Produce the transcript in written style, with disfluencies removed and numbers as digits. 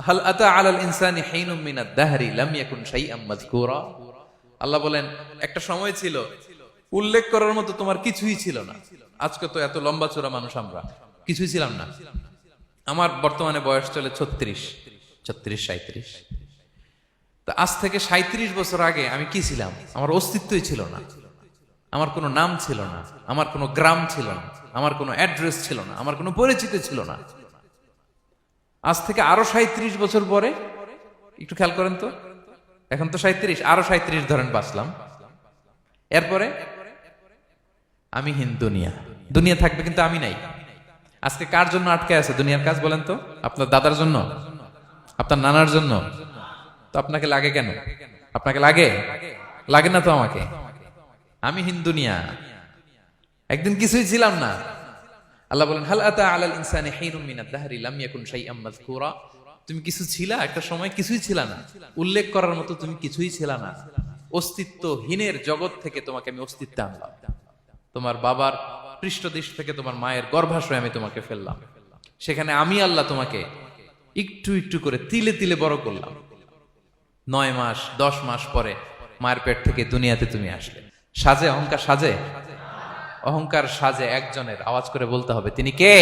হাল আতা আলাল ইনসানি হিনুম মিনাদ দাহরি লাম ইয়াকুন শাইআম মাযকুরা। আল্লাহ বলেন একটা সময় ছিল উল্লেখ করার মতো তোমার কিছুই ছিল না। আজকে তো এত লম্বা চূড়া মানুষ, আমরা কিছুই ছিলাম না। আমার বর্তমানে বয়স চলে 36, 37। তা আজ থেকে 37 বছর আগে আমি কি ছিলাম? আমার অস্তিত্বই ছিল না। আমার কোনো নাম ছিল না, আমার কোনো গ্রাম ছিল না, আমার কোনো অ্যাড্রেস ছিল না, আমার কোনো পরিচিত ছিল না। আজ থেকে আরো 37 বছর পরে একটু খেয়াল করেন তো, এখন তো 37, আরো 37 ধরেন বাঁচলাম। এরপরে আমি দুনিয়া, দুনিয়া থাকবে কিন্তু আমি নাই। আজকে কার জন্য আটকে আছে দুনিয়ার কাজ বলেন তো? আপনার দাদার জন্য, আপনার নানার জন্য। তো আপনাকে লাগে কেন? আপনাকে লাগে? লাগে না তো আমাকে। আমি দুনিয়া, একদিন কিছুই ছিলাম না। আল্লাহ বলেন হাল আতা আলাল ইনসানি হিনুম মিনাদ দাহরি লাম ইয়াকুন শাইআম মাযকুরা। তুমি কিছু ছিলা, একটা সময় কিছুই ছিলা না, উল্লেখ করার মতো তুমি কিছুই ছিলা না। অস্তিত্বহীনের জগৎ থেকে তোমাকে আমি অস্তিত্বে আনলাম। তোমার বাবার পৃষ্ঠদেশ থেকে তোমার মায়ের গর্ভাশয়ে আমি তোমাকে ফেললাম। সেখানে আমি আল্লাহ তোমাকে একটু একটু করে তিলে তিলে বড় করলাম। 9 মাস 10 মাস পরে মায়ের পেট থেকে দুনিয়াতে তুমি আসলে। সাজে অহংকার সাজে? অহংকার সাজে একজনের, আওয়াজ করে বলতে হবে তিনি কে?